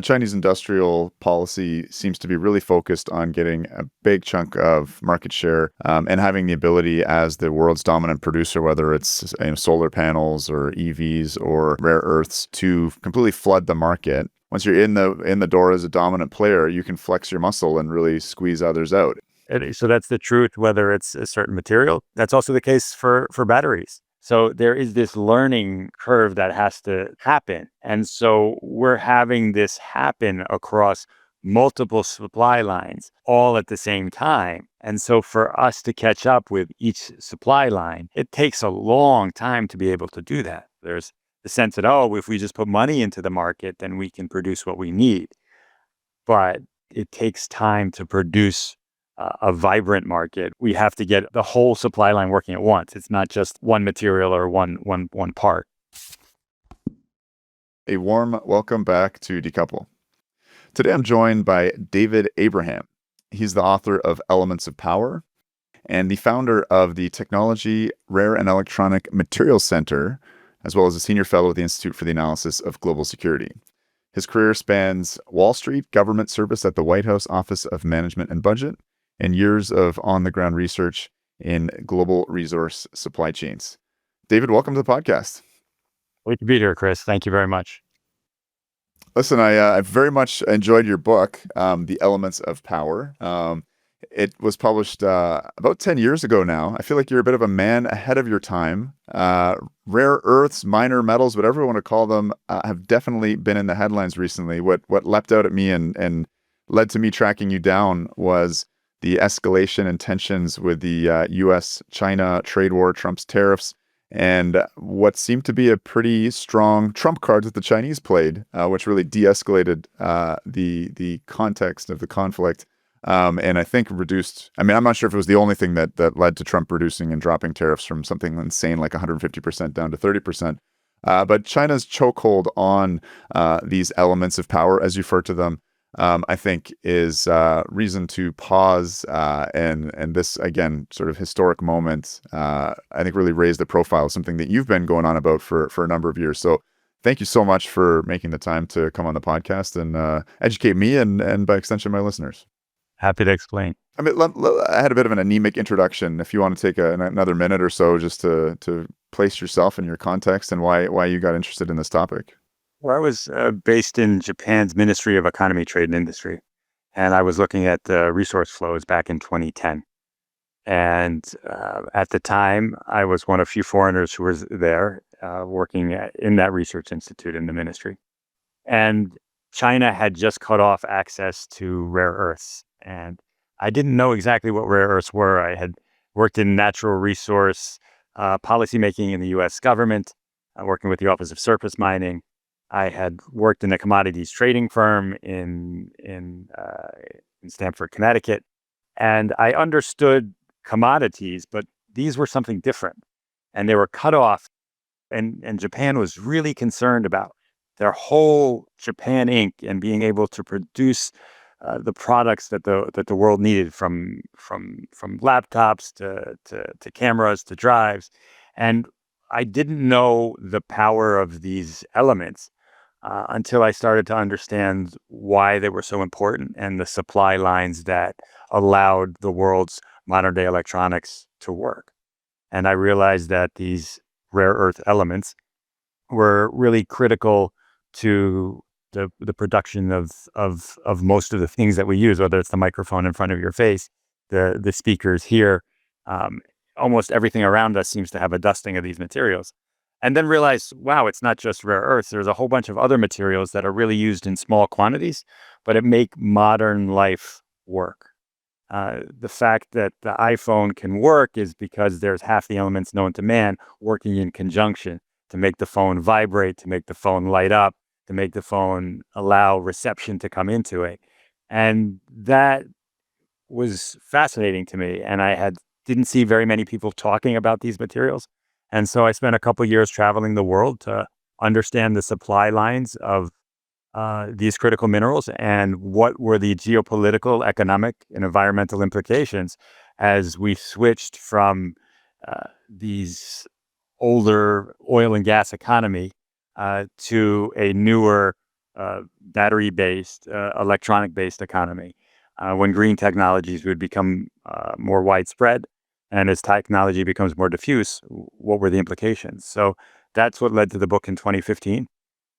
Chinese industrial policy seems to be really focused on getting a big chunk of market share and having the ability as the world's dominant producer, whether it's solar panels or EVs or rare earths, to completely flood the market. Once you're in the door as a dominant player, you can flex your muscle and really squeeze others out. So that's the truth, whether it's a certain material. That's also the case for batteries. So there is this learning curve that has to happen. And so we're having this happen across multiple supply lines all at the same time. And so for us to catch up with each supply line, it takes a long time to be able to do that. There's the sense that, oh, if we just put money into the market, then we can produce what we need. But it takes time to produce a vibrant market. We have to get the whole supply line working at once. It's not just one material or one part. A warm welcome back to Decouple. Today I'm joined by David Abraham. He's the author of Elements of Power and the founder of the Technology, Rare and Electronic Materials Center, as well as a senior fellow at the Institute for the Analysis of Global Security. His career spans Wall Street, government service at the White House Office of Management and Budget, and years of on-the-ground research in global resource supply chains. David, welcome to the podcast. Great to be here, Chris. Thank you very much. Listen, I very much enjoyed your book, The Elements of Power. It was published about 10 years ago now. I feel like you're a bit of a man ahead of your time. Rare earths, minor metals, whatever you want to call them, have definitely been in the headlines recently. What leapt out at me and led to me tracking you down was the escalation and tensions with the U.S.-China trade war, Trump's tariffs, and what seemed to be a pretty strong trump card that the Chinese played, which really de-escalated the context of the conflict. And I think reduced, I mean, I'm not sure if it was the only thing that led to Trump reducing and dropping tariffs from something insane like 150% down to 30%. But China's chokehold on these elements of power, as you refer to them, I think is reason to pause and this, again, sort of historic moment, I think really raised the profile of something that you've been going on about for a number of years. So thank you so much for making the time to come on the podcast and educate me and by extension, my listeners. Happy to explain. I mean, I had a bit of an anemic introduction. If you want to take another minute or so just to place yourself in your context and why you got interested in this topic. Well, I was based in Japan's Ministry of Economy, Trade and Industry, and I was looking at the resource flows back in 2010. And at the time, I was one of few foreigners who was there working in that research institute in the ministry. And China had just cut off access to rare earths. And I didn't know exactly what rare earths were. I had worked in natural resource policymaking in the U.S. government, working with the Office of Surface Mining. I had worked in a commodities trading firm in Stamford, Connecticut, and I understood commodities, but these were something different, and they were cut off. And Japan was really concerned about their whole Japan Inc. and being able to produce the products that the world needed, from laptops to cameras to drives, and I didn't know the power of these elements until I started to understand why they were so important and the supply lines that allowed the world's modern day electronics to work. And I realized that these rare earth elements were really critical to the production of most of the things that we use, whether it's the microphone in front of your face, the speakers here, almost everything around us seems to have a dusting of these materials. And then realize, wow, it's not just rare earths. There's a whole bunch of other materials that are really used in small quantities, but it make modern life work. The fact that the iPhone can work is because there's half the elements known to man working in conjunction to make the phone vibrate, to make the phone light up, to make the phone allow reception to come into it. And that was fascinating to me. And didn't see very many people talking about these materials. And so I spent a couple of years traveling the world to understand the supply lines of these critical minerals and what were the geopolitical, economic, and environmental implications as we switched from these older oil and gas economy to a newer battery-based, electronic-based economy, when green technologies would become more widespread, and as technology becomes more diffuse, what were the implications? So that's what led to the book in 2015.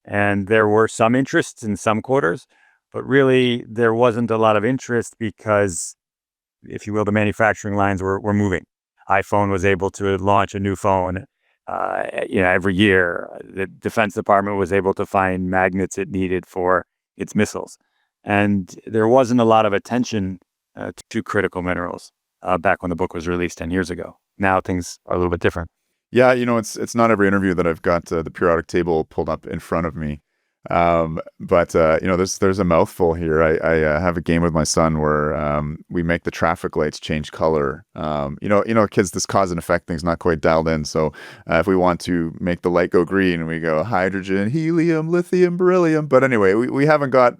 And there were some interests in some quarters, but really there wasn't a lot of interest because, if you will, the manufacturing lines were moving. iPhone was able to launch a new phone, every year. The Defense Department was able to find magnets it needed for its missiles, and there wasn't a lot of attention to critical minerals back when the book was released 10 years ago. Now things are a little bit different. Yeah, it's not every interview that I've got the periodic table pulled up in front of me. But there's a mouthful here. I have a game with my son where we make the traffic lights change color. Kids, this cause and effect thing's not quite dialed in. So if we want to make the light go green, we go hydrogen, helium, lithium, beryllium. But anyway, we haven't got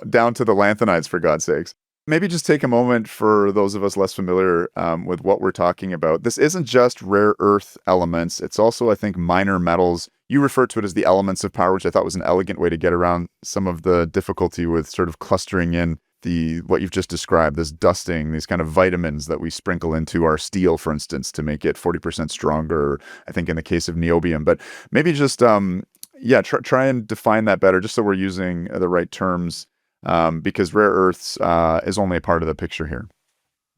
down to the lanthanides, for God's sakes. Maybe just take a moment for those of us less familiar with what we're talking about. This isn't just rare earth elements. It's also, I think, minor metals. You refer to it as the elements of power, which I thought was an elegant way to get around some of the difficulty with sort of clustering in what you've just described, this dusting, these kind of vitamins that we sprinkle into our steel, for instance, to make it 40% stronger, I think in the case of niobium. But maybe just, try and define that better, just so we're using the right terms, because rare earths is only a part of the picture here.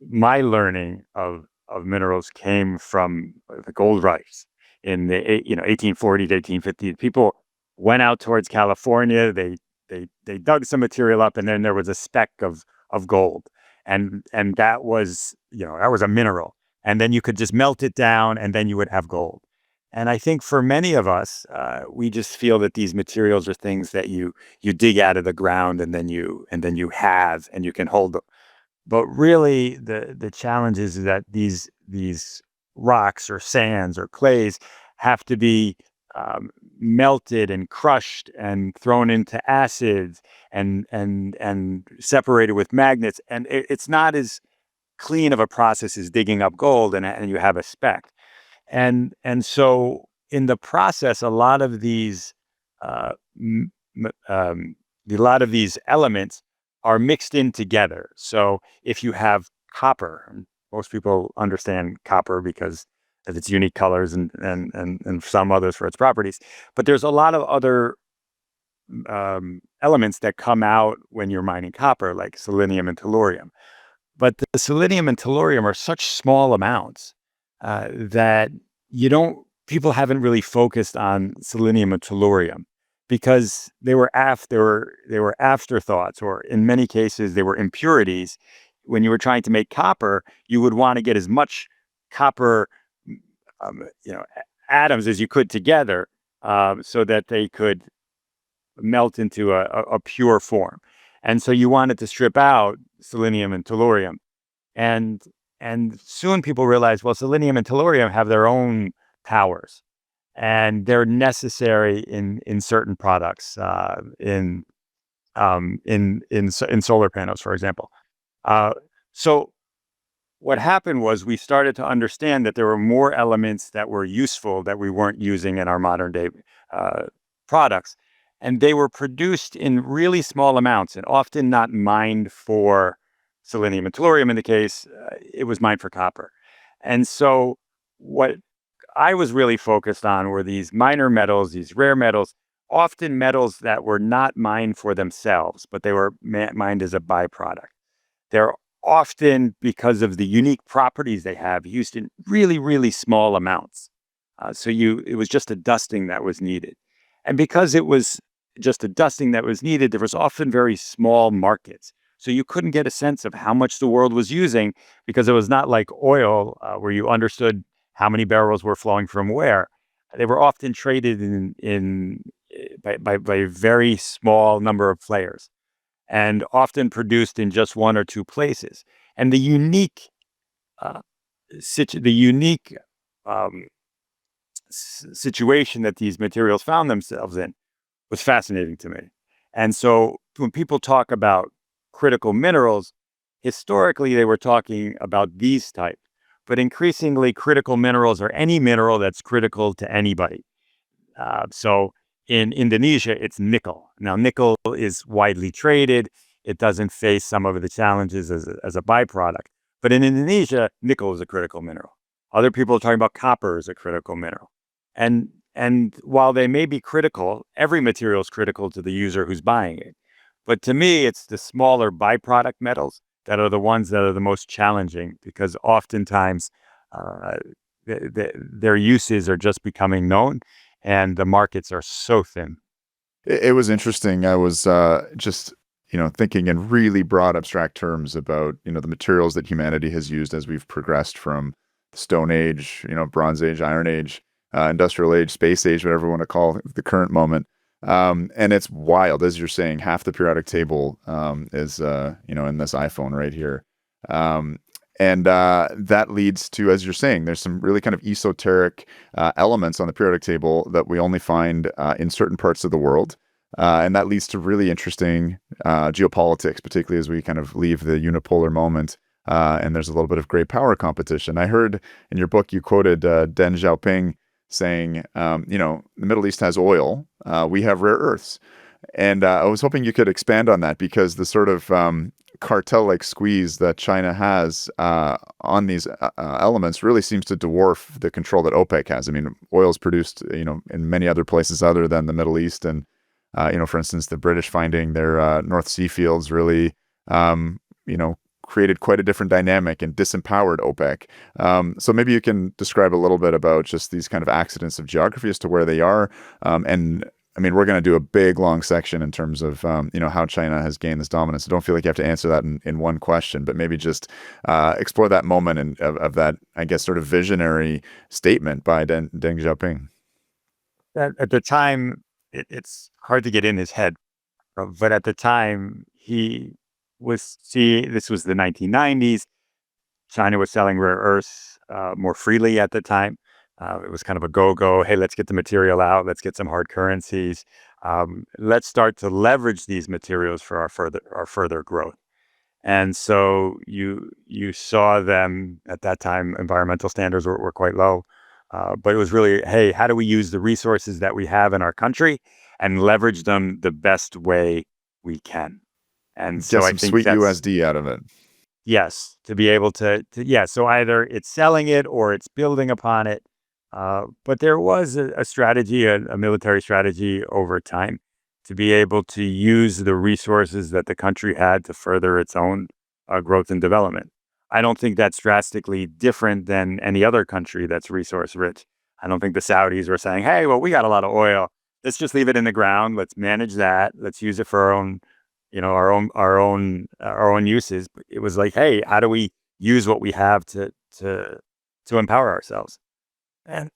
My learning of minerals came from the gold rush in the 1840 to 1850. People went out towards California. They dug some material up, and then there was a speck of gold, and that was a mineral, and then you could just melt it down, and then you would have gold. And I think for many of us, we just feel that these materials are things that you dig out of the ground, and then you have, and you can hold them. But really, the challenge is that these rocks or sands or clays have to be melted and crushed and thrown into acids and separated with magnets, and it's not as clean of a process as digging up gold and you have a speck. And so in the process, uh, m- m- um, a lot of these elements are mixed in together. So if you have copper, and most people understand copper because of its unique colors and some others for its properties, but there's a lot of other elements that come out when you're mining copper, like selenium and tellurium. But the selenium and tellurium are such small amounts that people haven't really focused on selenium and tellurium because they were afterthoughts, or in many cases they were impurities. When you were trying to make copper, you would want to get as much copper, um, you know, atoms as you could together, so that they could melt into a pure form. And so you wanted to strip out selenium and tellurium. And and soon people realized, well, selenium and tellurium have their own powers, and they're necessary in certain products, in solar panels, for example. Uh, so what happened was we started to understand that there were more elements that were useful that we weren't using in our modern day uh, products. And they were produced in really small amounts and often not mined for selenium and tellurium. In the case, it was mined for copper. And so what I was really focused on were these minor metals, these rare metals, often metals that were not mined for themselves, but they were mined as a byproduct. They're often, because of the unique properties they have, used in really, really small amounts. It was just a dusting that was needed. And because it was just a dusting that was needed, there was often very small markets. So you couldn't get a sense of how much the world was using because it was not like oil, where you understood how many barrels were flowing from where. They were often traded by a very small number of players and often produced in just one or two places. And uh, the unique um, situation that these materials found themselves in was fascinating to me. And so when people talk about critical minerals, historically they were talking about these type, but increasingly critical minerals are any mineral that's critical to anybody. So In Indonesia, it's nickel. Now, nickel is widely traded. It doesn't face some of the challenges as a byproduct. But in Indonesia, nickel is a critical mineral. Other people are talking about copper as a critical mineral. And while they may be critical, every material is critical to the user who's buying it. But to me, it's the smaller byproduct metals that are the ones that are the most challenging, because oftentimes uh, their uses are just becoming known and the markets are so thin. It was interesting. I was just, thinking in really broad, abstract terms about, the materials that humanity has used as we've progressed from the Stone Age, Bronze Age, Iron Age, Industrial Age, Space Age, whatever you want to call the current moment. And it's wild, as you're saying. Half the periodic table is, in this iPhone right here. Um, and that leads to, as you're saying, there's some really kind of esoteric elements on the periodic table that we only find in certain parts of the world. And that leads to really interesting geopolitics, particularly as we kind of leave the unipolar moment. And there's a little bit of great power competition. I heard in your book you quoted Deng Xiaoping saying, the Middle East has oil, we have rare earths. And I was hoping you could expand on that, because the sort of cartel-like squeeze that China has on these elements really seems to dwarf the control that OPEC has. I mean, oil is produced, in many other places other than the Middle East, and for instance, the British finding their North Sea fields really, created quite a different dynamic and disempowered OPEC. So maybe you can describe a little bit about just these kind of accidents of geography as to where they are, and I mean, we're going to do a big, long section in terms of, how China has gained this dominance. So don't feel like you have to answer that in one question, but maybe just explore that moment of that, I guess, sort of visionary statement by Deng Xiaoping. At the time, it's hard to get in his head, but at the time, this was the 1990s. China was selling rare earths more freely at the time. It was kind of a go-go. Hey, let's get the material out. Let's get some hard currencies. Let's start to leverage these materials for our further growth. And so you saw them at that time. Environmental standards were quite low, but it was really, hey, how do we use the resources that we have in our country and leverage them the best way we can? And Get so I some think sweet that's USD out of it. yes, to be able yeah. So either it's selling it or it's building upon it. But there was a strategy, a military strategy over time to be able to use the resources that the country had to further its own growth and development. I don't think that's drastically different than any other country that's resource rich. I don't think the Saudis were saying, hey, well, we got a lot of oil. Let's just leave it in the ground. Let's manage that. Let's use it for our own, our own uses. But it was like, hey, how do we use what we have to empower ourselves?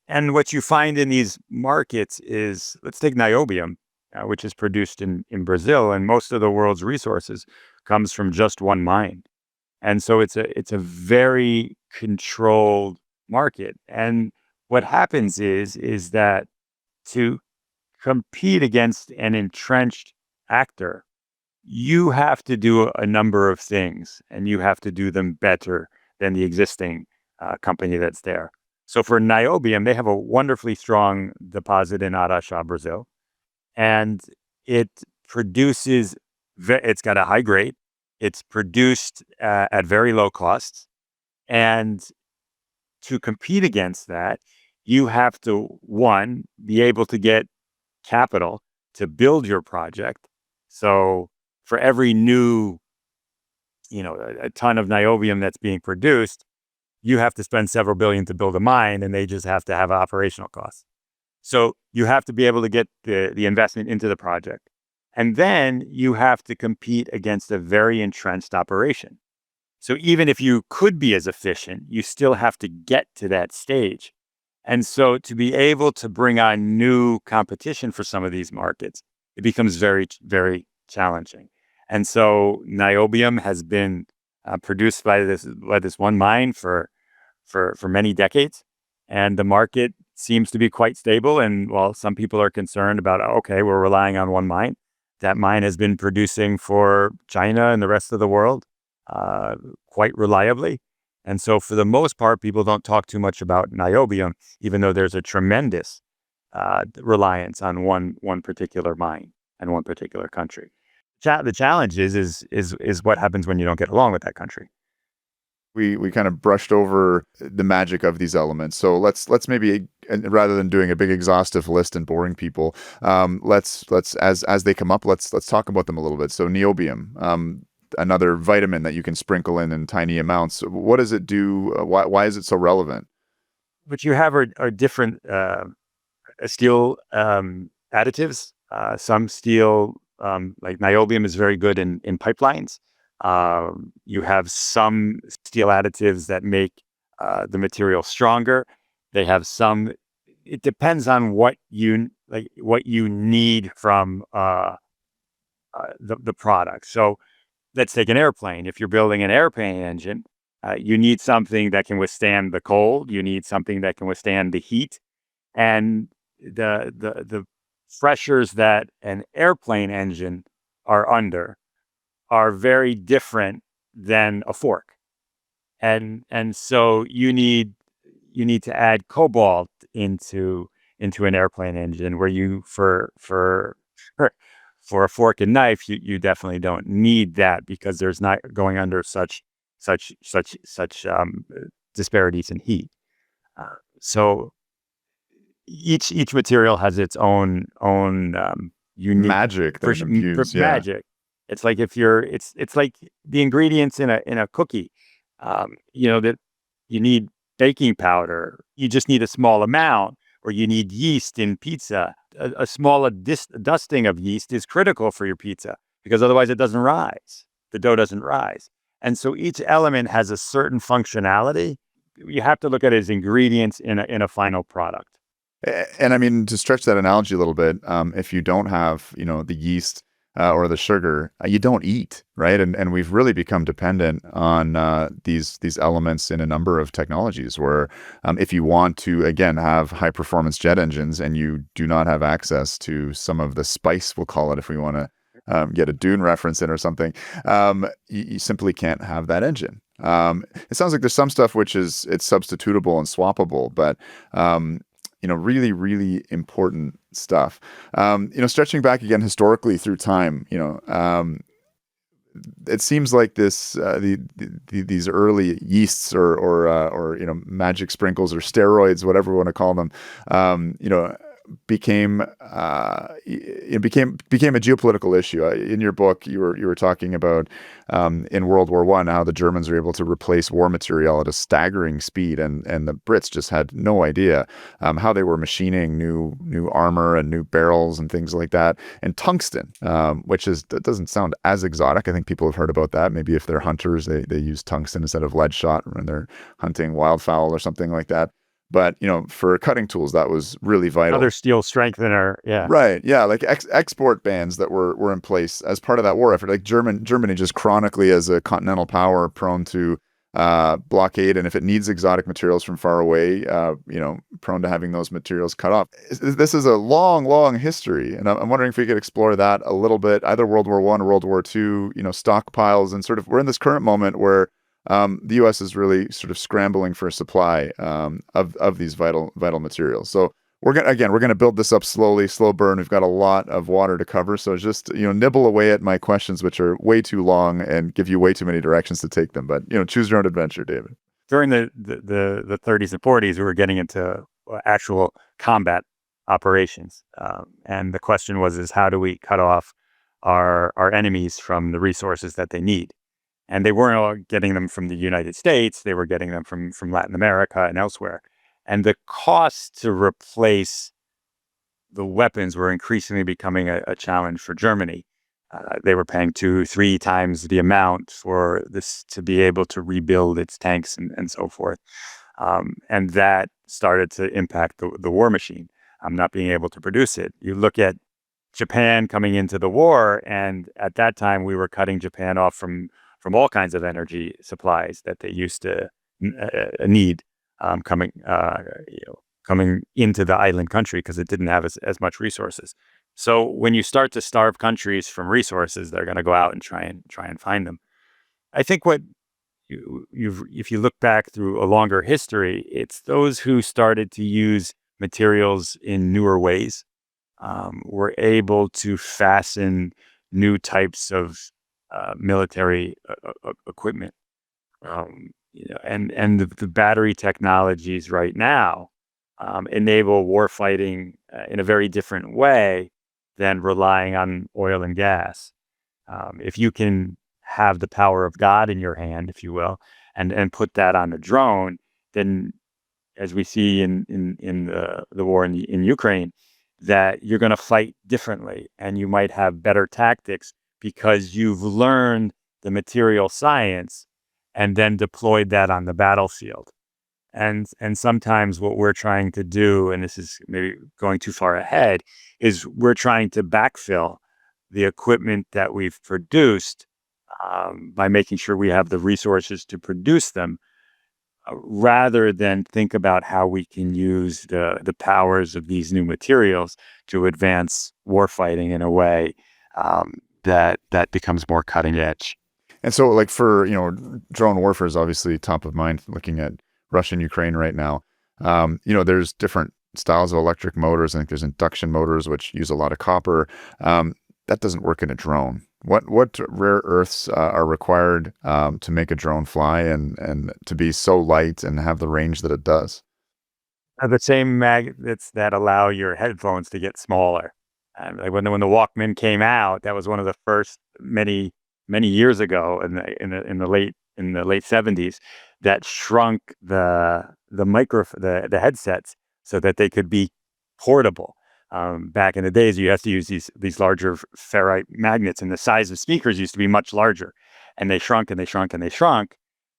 And what you find in these markets is, let's take niobium, which is produced in Brazil, and most of the world's resources comes from just one mine. And so it's a very controlled market. And what happens is that to compete against an entrenched actor, you have to do a number of things, and you have to do them better than the existing company that's there. So for niobium, they have a wonderfully strong deposit in Araxá, Brazil, and it produces. It's got a high grade. It's produced at very low costs, and to compete against that, you have to, one, be able to get capital to build your project. So for every new, a ton of niobium that's being produced, you have to spend several billion to build a mine, and they just have to have operational costs. So you have to be able to get the investment into the project. And then you have to compete against a very entrenched operation. So even if you could be as efficient, you still have to get to that stage. And so to be able to bring on new competition for some of these markets, it becomes very, very challenging. And so niobium has been produced by this one mine for many decades, and the market seems to be quite stable. And while some people are concerned about, okay, we're relying on one mine, that mine has been producing for China and the rest of the world uh, quite reliably. And so, for the most part, people don't talk too much about niobium, even though there's a tremendous reliance on one particular mine and one particular country. The challenge is what happens when you don't get along with that country. We kind of brushed over the magic of these elements. So let's maybe, and rather than doing a big exhaustive list and boring people, let's as they come up, let's talk about them a little bit. So niobium, another vitamin that you can sprinkle in tiny amounts. What does it do? Why is it so relevant? What you have are different steel additives. Some steel, like niobium, is very good in pipelines. You have some steel additives that make the material stronger. They have some. It depends on what you need from the product. So let's take an airplane. If you're building an airplane engine, you need something that can withstand the cold. You need something that can withstand the heat, and the pressures that an airplane engine are under are very different than a fork. And so you need to add cobalt into an airplane engine, where you for a fork and knife, you definitely don't need that, because there's not going under such disparities in heat. So each material has its own unique Magic then infused, yeah. magic. It's like it's like the ingredients in a cookie. That you need baking powder. You just need a small amount, or you need yeast in pizza. A small dusting of yeast is critical for your pizza, because otherwise it doesn't rise. The dough doesn't rise. And so each element has a certain functionality. You have to look at it as ingredients in a final product. And I mean, to stretch that analogy a little bit, if you don't have, the yeast or the sugar, you don't eat, right? And we've really become dependent on these elements in a number of technologies. Where if you want to again have high performance jet engines, and you do not have access to some of the spice, we'll call it, if we want to get a Dune reference in or something, you simply can't have that engine. It sounds like there's some stuff which it's substitutable and swappable, but really, really important stuff. Stretching back again historically through time, it seems like these early yeasts or magic sprinkles or steroids, whatever we want to call them, became became a geopolitical issue. In your book, you were talking about in World War I how the Germans were able to replace war material at a staggering speed, and the Brits just had no idea how they were machining new armor and new barrels and things like that. And tungsten, that doesn't sound as exotic. I think people have heard about that. Maybe if they're hunters, they use tungsten instead of lead shot when they're hunting wildfowl or something like that. But for cutting tools, that was really vital. Another steel strengthener, yeah. Right. Yeah. Like export bans that were in place as part of that war effort. Like Germany just chronically, as a continental power, prone to blockade, and if it needs exotic materials from far away, prone to having those materials cut off. This is a long, long history, and I'm wondering if we could explore that a little bit. Either World War I or World War II. Stockpiles, and sort of we're in this current moment where the U.S. is really sort of scrambling for a supply of these vital materials. So we're gonna build this up slowly, slow burn. We've got a lot of water to cover, so just nibble away at my questions, which are way too long and give you way too many directions to take them. But choose your own adventure, David. During the 30s and 40s, we were getting into actual combat operations, and the question is how do we cut off our enemies from the resources that they need? And they weren't all getting them from the United States. They were getting them from Latin America and elsewhere. And the cost to replace the weapons were increasingly becoming a challenge for Germany. They were paying 2-3 times the amount for this to be able to rebuild its tanks and so forth. And that started to impact the war machine, not being able to produce it. You look at Japan coming into the war, and at that time we were cutting Japan off from all kinds of energy supplies that they used to need coming into the island country, because it didn't have as much resources. So when you start to starve countries from resources, they're going to go out and try and find them. I think what if you look back through a longer history, it's those who started to use materials in newer ways. We're able to fasten new types of military equipment. And the battery technologies right now enable warfighting in a very different way than relying on oil and gas. If you can have the power of God in your hand, if you will, and put that on a drone, then as we see in the war in Ukraine, that you're going to fight differently and you might have better tactics because you've learned the material science and then deployed that on the battlefield. And sometimes what we're trying to do, and this is maybe going too far ahead, is we're trying to backfill the equipment that we've produced by making sure we have the resources to produce them, rather than think about how we can use the powers of these new materials to advance warfighting in a way that becomes more cutting edge. And so, like for drone warfare is obviously top of mind. Looking at Russia and Ukraine right now, there's different styles of electric motors. I think there's induction motors which use a lot of copper. That doesn't work in a drone. What rare earths are required to make a drone fly and to be so light and have the range that it does? The same magnets that allow your headphones to get smaller. Like when the Walkman came out, that was one of the first many years ago in the late 70s that shrunk the headsets so that they could be portable. Back in the days, you have to use these larger ferrite magnets, and the size of speakers used to be much larger, and they shrunk and they shrunk and they shrunk,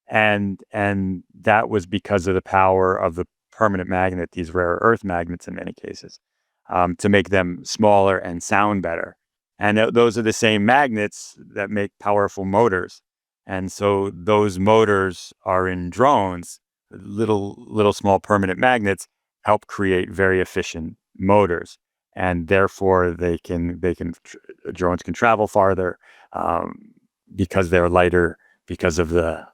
and that was because of the power of the permanent magnet, these rare earth magnets in many cases, to make them smaller and sound better. And those are the same magnets that make powerful motors. And so those motors are in drones. Little small permanent magnets help create very efficient motors, and therefore drones can travel farther because they're lighter because of the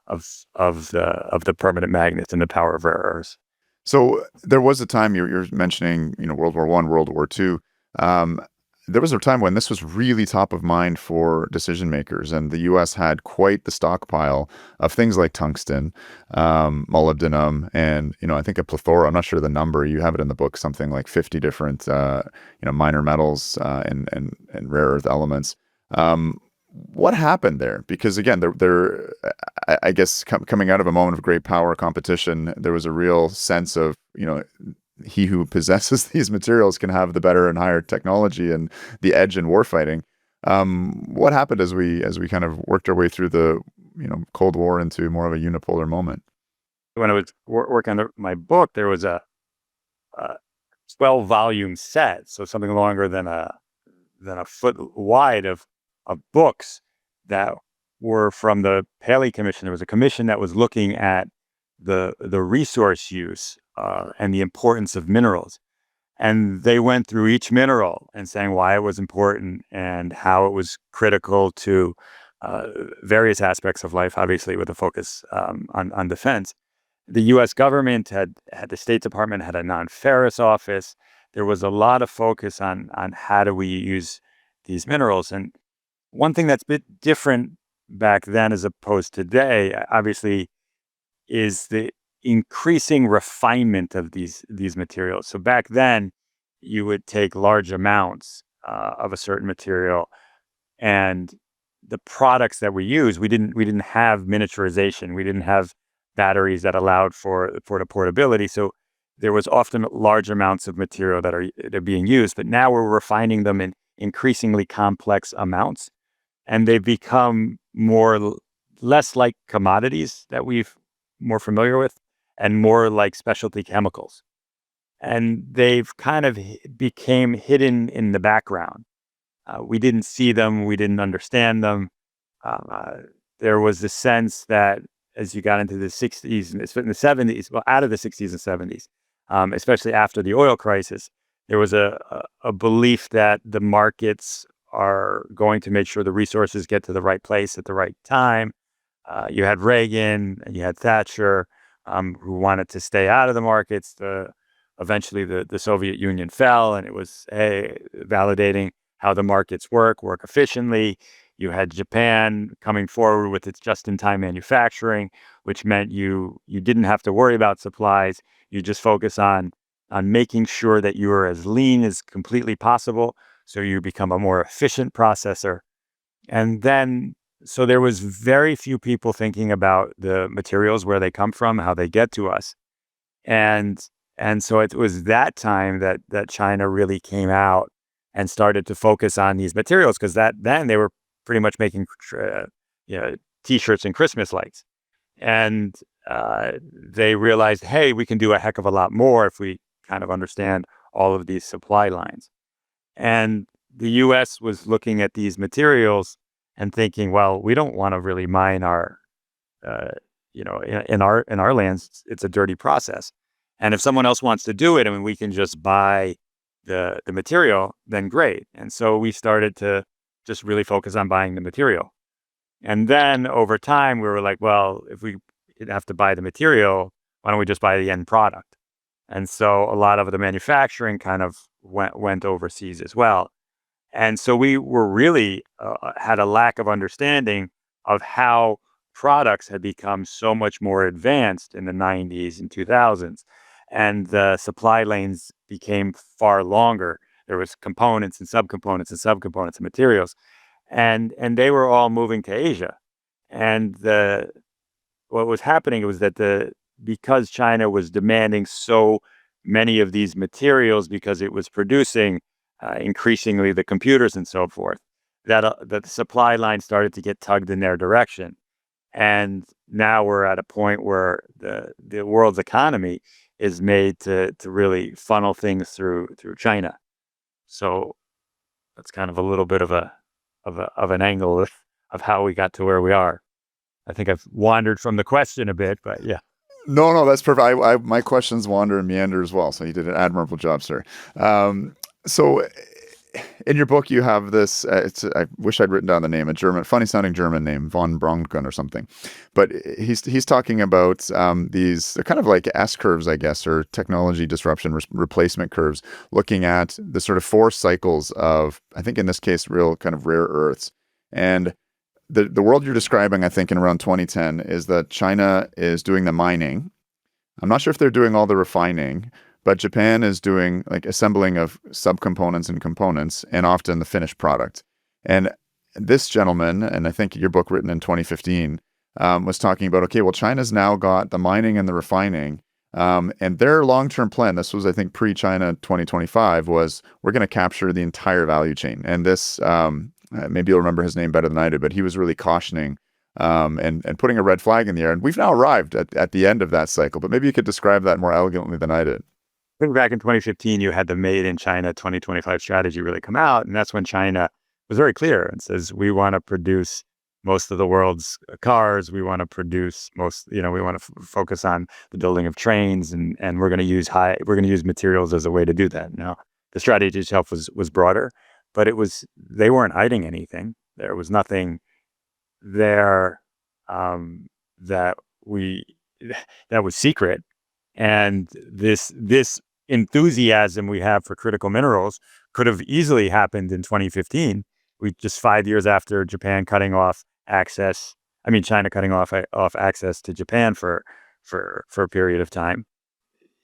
permanent magnets and the power of rare earths. So there was a time you're mentioning, World War I, World War II. Um, there was a time when this was really top of mind for decision makers, and the U.S. had quite the stockpile of things like tungsten, molybdenum, and I think a plethora. I'm not sure the number. You have it in the book, something like 50 different minor metals and rare earth elements. What happened there? Because again, I guess coming out of a moment of great power competition, there was a real sense of he who possesses these materials can have the better and higher technology and the edge in warfighting. What happened as we kind of worked our way through the Cold War into more of a unipolar moment? When I was working on my book, there was a 12 volume set, so something longer than a foot wide of books that were from the Paley Commission. There was a commission that was looking at the resource use and the importance of minerals. And they went through each mineral and saying why it was important and how it was critical to uh, various aspects of life, obviously with a focus on defense. The U.S. government had the State Department had a non-ferrous office. There was a lot of focus on how do we use these minerals. And one thing that's a bit different back then as opposed to today, obviously, is the increasing refinement of these materials. So back then, you would take large amounts of a certain material, and the products that we use, we didn't have miniaturization. We didn't have batteries that allowed for the portability. So there was often large amounts of material that are being used. But now we're refining them in increasingly complex amounts, and they've become less like commodities that we've more familiar with, and more like specialty chemicals. And they've kind of became hidden in the background. We didn't see them, we didn't understand them. Uh, there was the sense that as you got into the 60s and in the 70s, well, out of the 60s and 70s, especially after the oil crisis, there was a belief that the markets are going to make sure the resources get to the right place at the right time. You had Reagan and you had Thatcher, who wanted to stay out of the markets. The eventually the Soviet Union fell, and it was validating how the markets work efficiently. You had Japan coming forward with its just-in-time manufacturing, which meant you didn't have to worry about supplies. You just focus on making sure that you are as lean as completely possible, so you become a more efficient processor. And then, so there was very few people thinking about the materials, where they come from, how they get to us. And and so it was that time that China really came out and started to focus on these materials, because that then they were pretty much making you know, t-shirts and Christmas lights. And they realized, hey, we can do a heck of a lot more if we kind of understand all of these supply lines. And the US was looking at these materials and thinking, well, we don't want to really mine our, uh, in our lands, it's a dirty process. And if someone else wants to do it, I mean, we can just buy the material, then great. And so we started to just really focus on buying the material. And then over time, we were like, well, if we have to buy the material, why don't we just buy the end product? And so a lot of the manufacturing kind of went overseas as well. And so we were really had a lack of understanding of how products had become so much more advanced in the 90s and 2000s. And the supply lanes became far longer. There was components and subcomponents and materials. And they were all moving to Asia. And what was happening was that because China was demanding so many of these materials, because it was producing increasingly the computers and so forth, that the supply line started to get tugged in their direction. And now we're at a point where the world's economy is made to really funnel things through China. So that's kind of a little bit of an angle of how we got to where we are. I think I've wandered from the question a bit, but yeah. No, no, that's perfect. My questions wander and meander as well. So you did an admirable job, sir. So in your book, you have this. I wish I'd written down the name. A German, funny sounding German name, von Bronken or something. But he's talking about these. They're kind of like S curves, I guess, or technology disruption replacement curves, looking at the sort of four cycles of, I think in this case, real kind of rare earths. And the world you're describing, I think, in around 2010, is that China is doing the mining. I'm not sure if they're doing all the refining, but Japan is doing like assembling of subcomponents and components, and often the finished product. And this gentleman, and I think your book written in 2015, was talking about, okay, well, China's now got the mining and the refining. And their long-term plan, this was, I think, pre-China 2025, was we're going to capture the entire value chain. And this, maybe you'll remember his name better than I do, but he was really cautioning and putting a red flag in the air. And we've now arrived at the end of that cycle. But maybe you could describe that more elegantly than I did. I think back in 2015, you had the Made in China 2025 strategy really come out. And that's when China was very clear and says, we want to produce most of the world's cars. We want to produce we want to focus on the building of trains, and we're going to use materials as a way to do that. Now, the strategy itself was broader, but they weren't hiding anything. There was nothing there that we that was secret. And this enthusiasm we have for critical minerals could have easily happened in 2015. We just 5 years after China cutting off access to Japan for a period of time.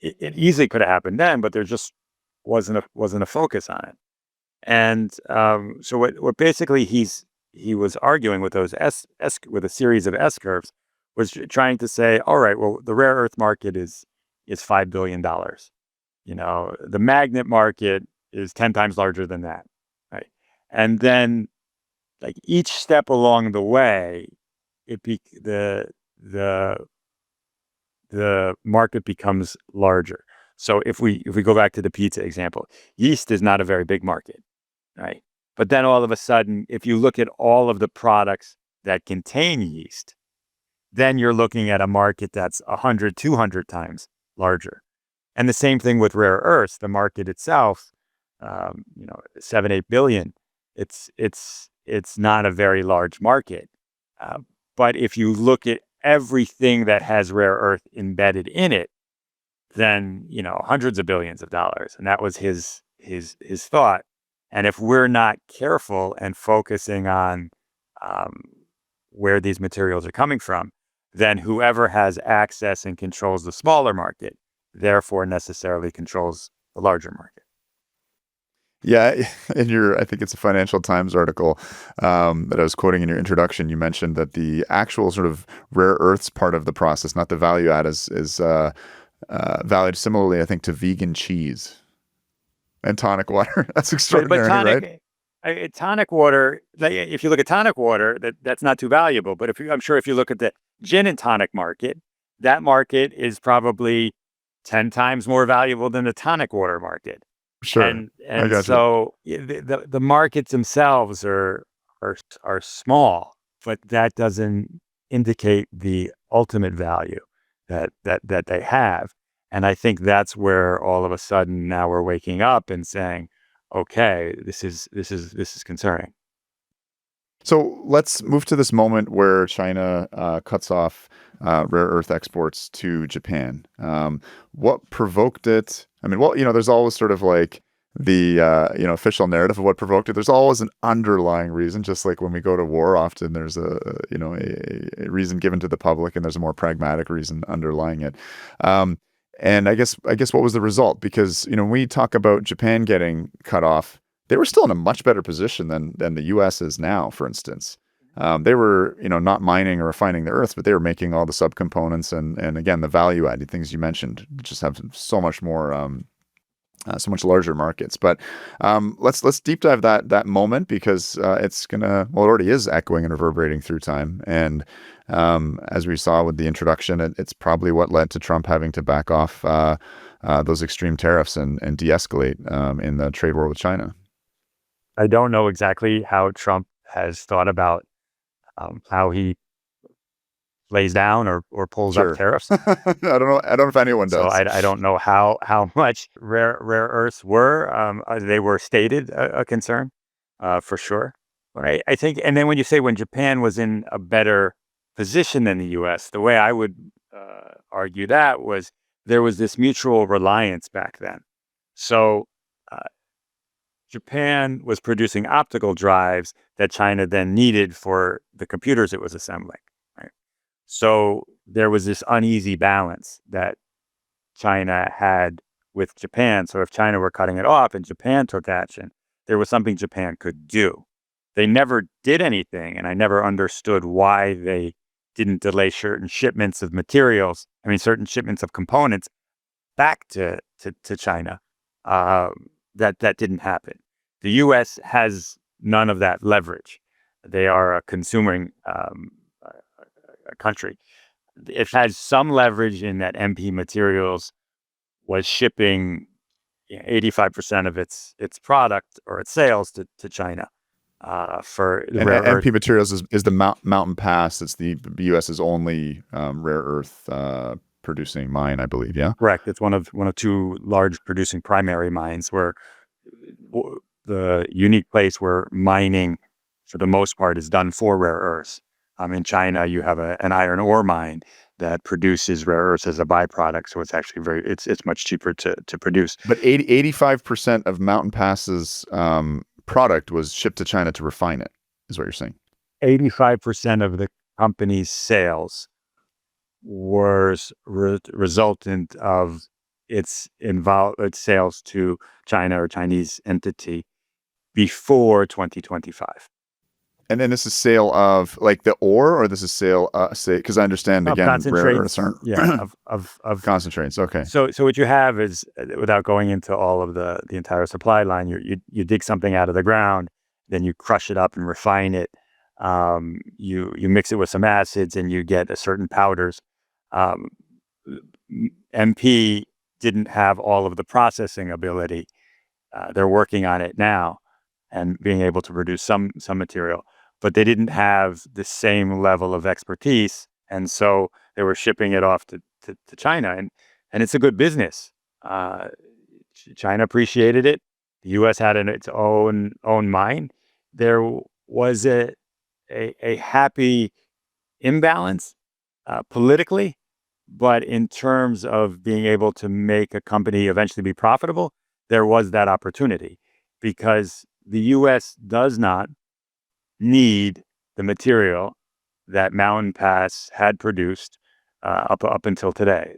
It easily could have happened then, but there just wasn't a focus on it. And so what basically he was arguing with those with a series of S curves, was trying to say, all right, well, the rare earth market is $5 billion. The magnet market is 10 times larger than that, right? And then, like, each step along the way, the market becomes larger. So if we go back to the pizza example, yeast is not a very big market, right? But then all of a sudden, if you look at all of the products that contain yeast, then you're looking at a market that's 100, 200 times larger. And the same thing with rare earths. The market itself, 7, 8 billion. It's not a very large market. But if you look at everything that has rare earth embedded in it, then, hundreds of billions of dollars. And that was his thought. And if we're not careful and focusing on um, where these materials are coming from, then whoever has access and controls the smaller market, therefore necessarily controls the larger market. Yeah, in I think it's a Financial Times article that I was quoting in your introduction. You mentioned that the actual sort of rare earths part of the process, not the value add, is valued similarly, I think, to vegan cheese and tonic water. That's But extraordinary, right? tonic water, if you look at tonic water, that's not too valuable. But I'm sure if you look at the gin and tonic market, that market is probably 10 times more valuable than the tonic water market. Sure, I And gotcha. so the markets themselves are small, but that doesn't indicate the ultimate value that they have. And I think that's where all of a sudden now we're waking up and saying, okay, this is concerning. So let's move to this moment where China cuts off rare earth exports to Japan. What provoked it? I mean, well, there's always sort of like the official narrative of what provoked it. There's always an underlying reason, just like when we go to war, often there's a reason given to the public, and there's a more pragmatic reason underlying it. Um, and I guess what was the result? Because when we talk about Japan getting cut off, they were still in a much better position than the U.S. is now, for instance. They were, not mining or refining the earth, but they were making all the subcomponents and again, the value added things you mentioned just have so much more, so much larger markets. But let's deep dive that moment because it's gonna, well, it already is echoing and reverberating through time. And as we saw with the introduction, it's probably what led to Trump having to back off those extreme tariffs and de-escalate in the trade war with China. I don't know exactly how Trump has thought about how he lays down or pulls up Sure. tariffs. I don't know if anyone So does. I don't know how much rare earths were. They were stated a concern for sure. But I think, and then when Japan was in a better position than the U.S., the way I would argue that was there was this mutual reliance back then. So uh, Japan was producing optical drives that China then needed for the computers it was assembling. Right. So there was this uneasy balance that China had with Japan. So if China were cutting it off and Japan took action, there was something Japan could do. They never did anything, and I never understood why they didn't delay certain shipments of materials. I mean, certain shipments of components back to China. Uh, that didn't happen. The U.S. has none of that leverage. They are a consuming a country. It has some leverage in that MP Materials was shipping 85% of its product or its sales to China for the And rare earth. MP Materials is the Mountain Pass. It's the U.S.'s only rare earth producing mine, I believe. Yeah. Correct. It's one of two large producing primary mines where the unique place where mining, for the most part, is done for rare earths. In China, you have an iron ore mine that produces rare earths as a byproduct, so it's actually it's much cheaper to produce. But 85% of Mountain Pass's product was shipped to China to refine it, is what you're saying. 85% of the company's sales was resultant of its sales to China or Chinese entity before 2025. And then this is sale of like the ore, or this is sale, say, because I understand Of again, rare earths concentrates, aren't yeah, of concentrates. Okay. so what you have is, without going into all of the entire supply line, you dig something out of the ground, then you crush it up and refine it. You mix it with some acids and you get a certain powders. Um, MP didn't have all of the processing ability. They're working on it now and being able to produce some material, but they didn't have the same level of expertise, and so they were shipping it off to China, and it's a good business. Uh, China appreciated it. The U.S. had its own mine. There was a happy imbalance politically, But in terms of being able to make a company eventually be profitable, there was that opportunity because the US does not need the material that Mountain Pass had produced up until today.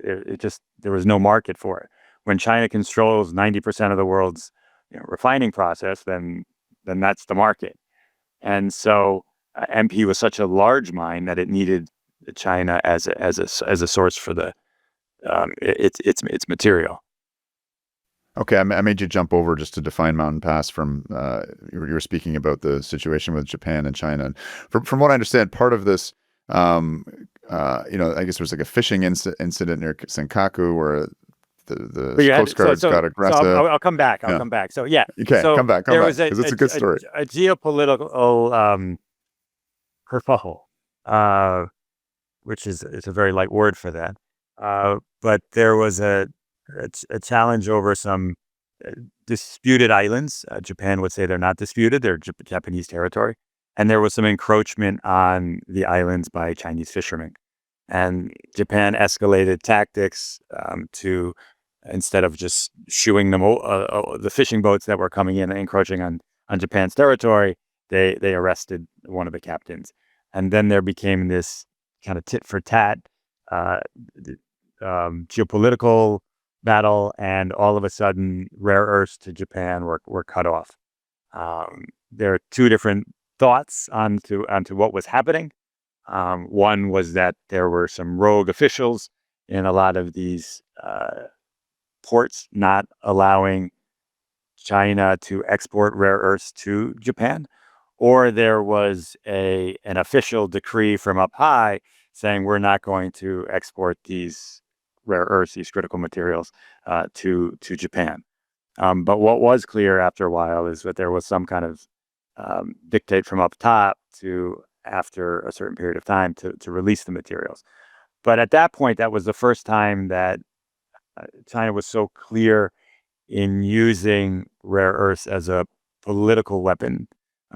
There was no market for it. When China controls 90% of the world's refining process, then that's the market. And so MP was such a large mine that it needed China as a source for the its material. Okay, I made you jump over just to define Mountain Pass from you were speaking about the situation with Japan and China. And from what I understand, part of this, um, I guess there was like a fishing incident near Senkaku where But the you had Coast Guards got aggressive. I'll come back. I'll Yeah. come back. So yeah, Okay, so come there back, was because it's a good story. a geopolitical kerfuffle, uh, which is a very light word for that. But there was a challenge over some uh, disputed islands. Japan would say they're not disputed; they're Japanese territory, and there was some encroachment on the islands by Chinese fishermen. And Japan escalated tactics to instead of just shooing the fishing boats that were coming in and encroaching on Japan's territory, they arrested one of the captains, and then there became this kind of tit for tat uh, geopolitical battle, and all of a sudden, rare earths to Japan were cut off. There are two different thoughts onto what was happening. One was that there were some rogue officials in a lot of these ports not allowing China to export rare earths to Japan, or there was an official decree from up high saying we're not going to export these rare earths, these critical materials, to Japan. But what was clear after a while is that there was some kind of dictate from up top to after a certain period of time to release the materials. But at that point, that was the first time that China was so clear in using rare earths as a political weapon.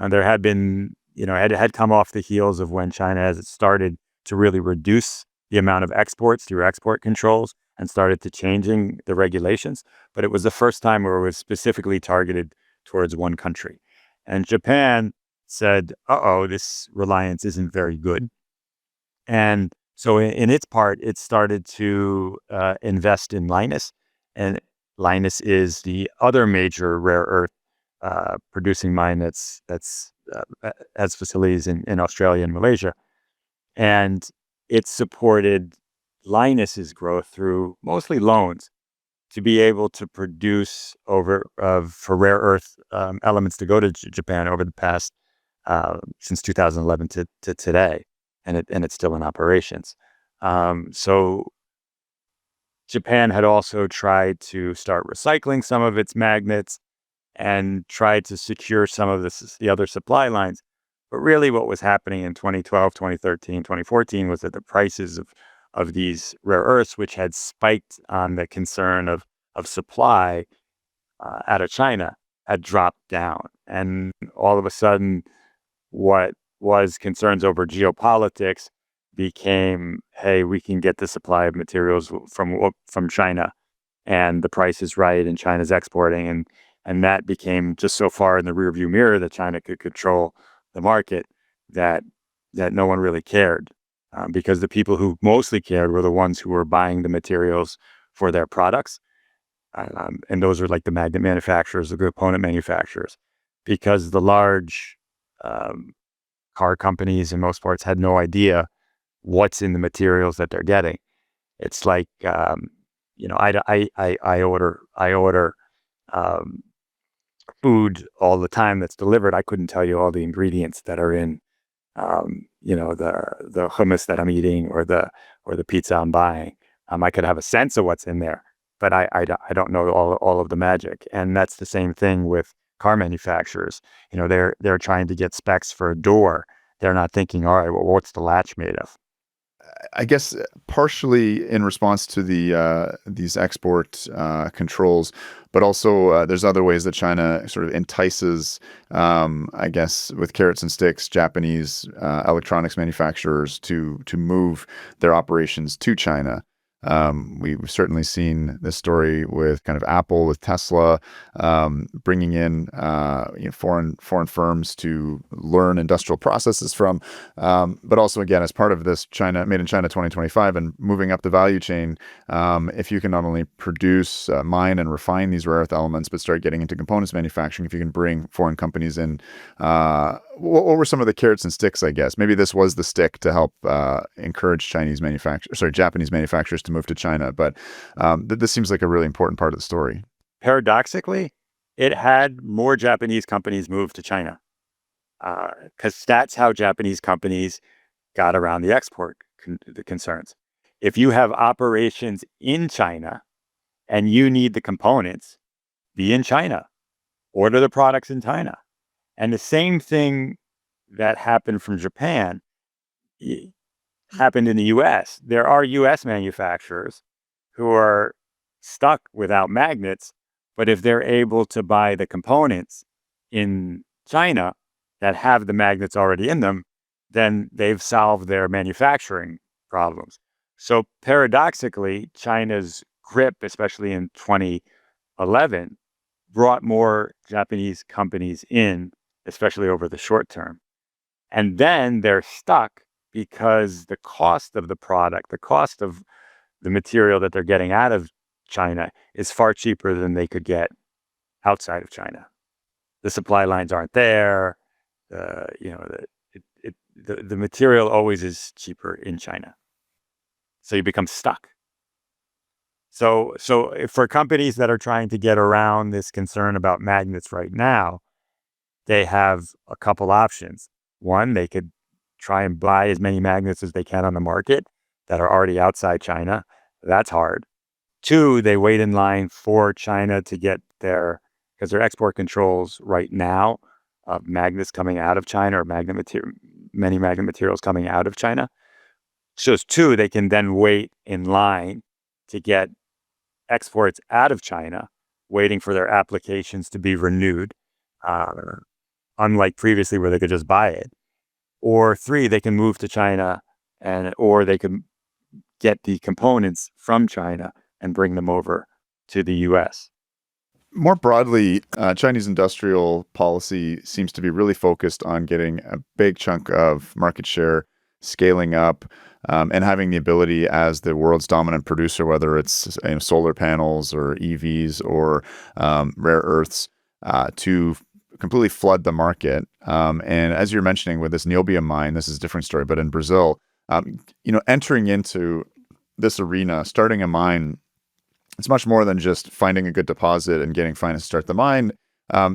There had been, had come off the heels of when China has started to really reduce the amount of exports through export controls and started to changing the regulations. But it was the first time where it was specifically targeted towards one country. And Japan said, uh-oh, this reliance isn't very good. And so in its part, it started to invest in Linus. And Linus is the other major rare earth producing mine has facilities in Australia and Malaysia. And it supported Linus's growth through mostly loans to be able to produce for rare earth elements to go to Japan over the past since 2011 to today, and it's still in operations. So Japan had also tried to start recycling some of its magnets and tried to secure some of the other supply lines. But really what was happening in 2012, 2013, 2014 was that the prices of these rare earths, which had spiked on the concern of supply out of China, had dropped down. And all of a sudden, what was concerns over geopolitics became, hey, we can get the supply of materials from China, and the price is right, and China's exporting, and that became just so far in the rearview mirror that China could control the market that no one really cared, because the people who mostly cared were the ones who were buying the materials for their products, and those are like the magnet manufacturers, the component manufacturers, because the large um, car companies in most parts had no idea what's in the materials that they're getting. It's like, I order um, food all the time that's delivered. I couldn't tell you all the ingredients that are in, the hummus that I'm eating or the pizza I'm buying. I could have a sense of what's in there, but I don't know all of the magic. And that's the same thing with car manufacturers. They're trying to get specs for a door. They're not thinking, all right, well, what's the latch made of? I guess partially in response to these export controls, but also there's other ways that China sort of entices, I guess, with carrots and sticks, Japanese electronics manufacturers to move their operations to China. We've certainly seen this story with kind of Apple, with Tesla, bringing in foreign firms to learn industrial processes from, but also again as part of this China Made in China 2025 and moving up the value chain. If you can not only produce, mine, and refine these rare earth elements, but start getting into components manufacturing, if you can bring foreign companies in, what were some of the carrots and sticks? I guess maybe this was the stick to help encourage Japanese manufacturers to move to China. But this seems like a really important part of the story. Paradoxically, it had more Japanese companies move to China because that's how Japanese companies got around the the concerns. If you have operations in China and you need the components, be in China, order the products in China. And the same thing that happened from Japan happened in the US. There are US manufacturers who are stuck without magnets, but if they're able to buy the components in China that have the magnets already in them, then they've solved their manufacturing problems. So paradoxically, China's grip, especially in 2011, brought more Japanese companies in, especially over the short term. And then they're stuck because the cost of the product, the cost of the material that they're getting out of China is far cheaper than they could get outside of China. The supply lines aren't there. You know, the material always is cheaper in China. So you become stuck. So for companies that are trying to get around this concern about magnets right now, they have a couple options. One, they could try and buy as many magnets as they can on the market that are already outside China. That's hard. Two, they wait in line for China to get because their export controls right now of magnets coming out of China or many magnet materials coming out of China. So it's two, they can then wait in line to get exports out of China, waiting for their applications to be renewed, unlike previously where they could just buy it. Or three, they can move to China or they can get the components from China and bring them over to the US. More broadly, Chinese industrial policy seems to be really focused on getting a big chunk of market share, scaling up, and having the ability as the world's dominant producer, whether it's solar panels or EVs or rare earths, to completely flood the market. And as you're mentioning with this niobium mine, this is a different story, but in Brazil, entering into this arena, starting a mine, it's much more than just finding a good deposit and getting finance to start the mine.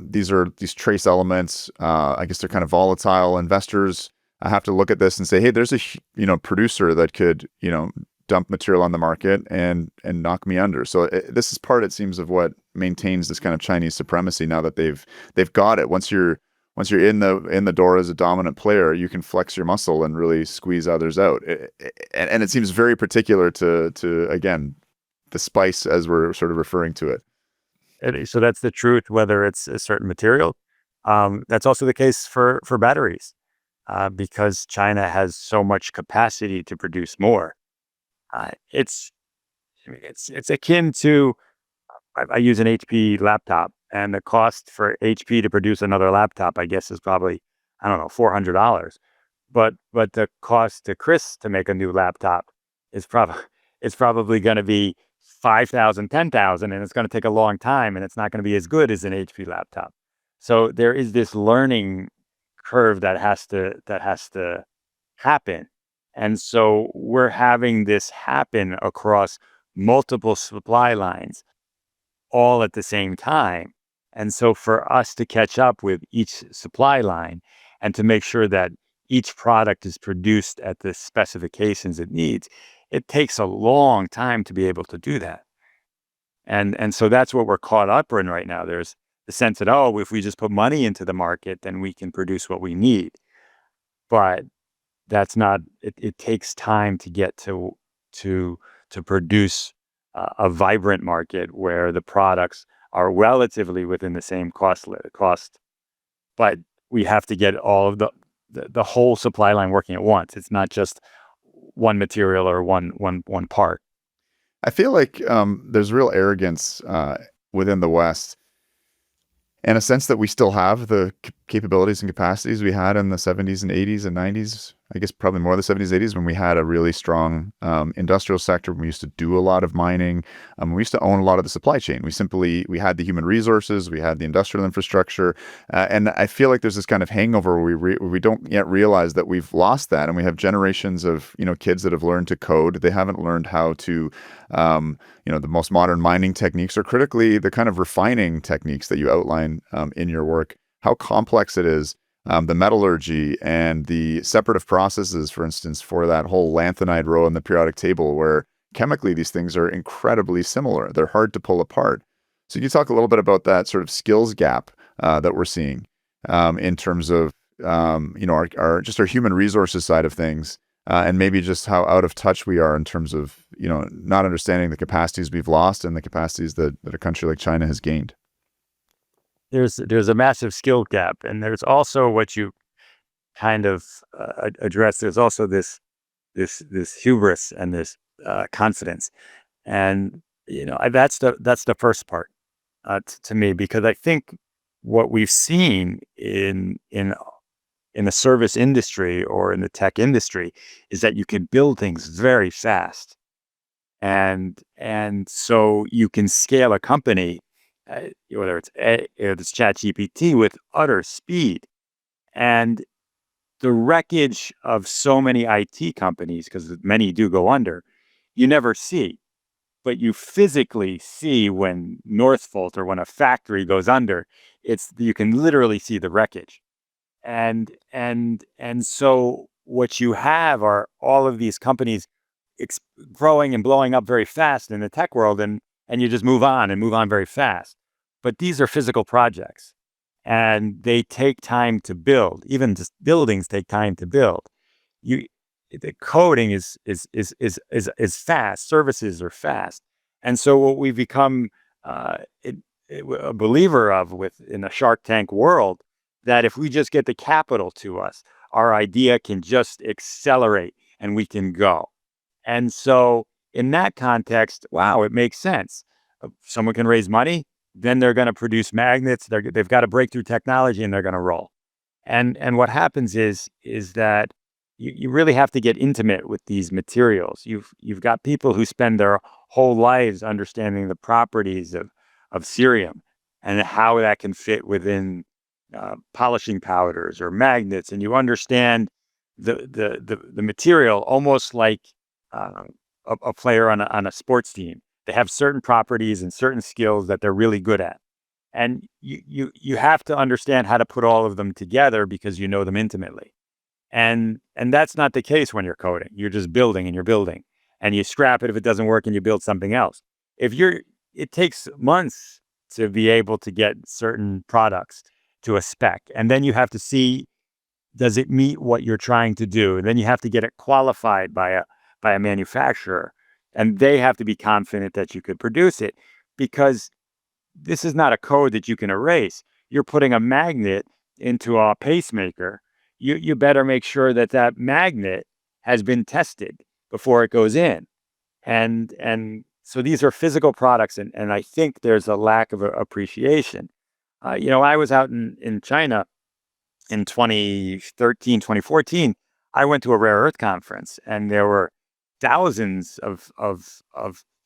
These trace elements. I guess they're kind of volatile. Investors have to look at this and say, hey, there's a producer that could dump material on the market and knock me under. So this is part, it seems, of what maintains this kind of Chinese supremacy. Now that they've got it, once you're in the door as a dominant player, you can flex your muscle and really squeeze others out. And it seems very particular to again, the spice as we're sort of referring to it. So that's the truth, whether it's a certain material. That's also the case for batteries, because China has so much capacity to produce more. It's akin to I use an HP laptop, and the cost for HP to produce another laptop, I guess, is probably, I don't know, $400. But the cost to Chris to make a new laptop is probably going to be 5,000, 10,000, and it's going to take a long time, and it's not going to be as good as an HP laptop. So there is this learning curve that has to happen. And so we're having this happen across multiple supply lines all at the same time. And so for us to catch up with each supply line and to make sure that each product is produced at the specifications it needs, it takes a long time to be able to do that. And so that's what we're caught up in right now. There's the sense that, oh, if we just put money into the market, then we can produce what we need. But that's not, it takes time to get to produce a vibrant market where the products are relatively within the same cost, but we have to get all of the whole supply line working at once. It's not just one material or one part. I feel like there's real arrogance within the West, in a sense that we still have the capabilities and capacities we had in the 70s and 80s and 90s. I guess probably more the 70s, 80s, when we had a really strong industrial sector, when we used to do a lot of mining. We used to own a lot of the supply chain. We had the human resources, we had the industrial infrastructure. And I feel like there's this kind of hangover where we don't yet realize that we've lost that. And we have generations of, kids that have learned to code. They haven't learned how to, the most modern mining techniques, or critically the kind of refining techniques that you outline in your work, how complex it is, the metallurgy and the separative processes, for instance, for that whole lanthanide row in the periodic table, where chemically these things are incredibly similar. They're hard to pull apart. So can you talk a little bit about that sort of skills gap that we're seeing in terms of our human resources side of things, and maybe just how out of touch we are in terms of not understanding the capacities we've lost and the capacities that a country like China has gained. There's a massive skill gap, and there's also what you kind of address. There's also this hubris and this confidence, and that's the first part to me, because I think what we've seen in the service industry or in the tech industry is that you can build things very fast, and so you can scale a company, whether it's ChatGPT, with utter speed. And the wreckage of so many IT companies, because many do go under, you never see, but you physically see when Northvolt or when a factory goes under. You can literally see the wreckage. And so what you have are all of these companies growing and blowing up very fast in the tech world, and you just move on and move on very fast. But these are physical projects, and they take time to build. Even just buildings take time to build. You The coding is fast. Services are fast, and so what we've become a believer of in the Shark Tank world, that if we just get the capital to us, our idea can just accelerate and we can go. And so in that context, wow, it makes sense. Someone can raise money, then they're going to produce magnets. They've got a breakthrough technology, and they're going to roll. And what happens is that you really have to get intimate with these materials. You've got people who spend their whole lives understanding the properties of cerium and how that can fit within polishing powders or magnets, and you understand the material almost like uh, a player on a sports team. They have certain properties and certain skills that they're really good at, and you have to understand how to put all of them together because you know them intimately. And that's not the case when you're coding. You're just building and you're building, and you scrap it if it doesn't work, and you build something else. If you're It takes months to be able to get certain products to a spec, and then you have to see, does it meet what you're trying to do? And then you have to get it qualified by a manufacturer, and they have to be confident that you could produce it, because this is not a code that you can erase. You're putting a magnet into a pacemaker. You better make sure that that magnet has been tested before it goes in. And so these are physical products, and I think there's a lack of appreciation. I was out in China in 2013, 2014. I went to a rare earth conference, and there were thousands of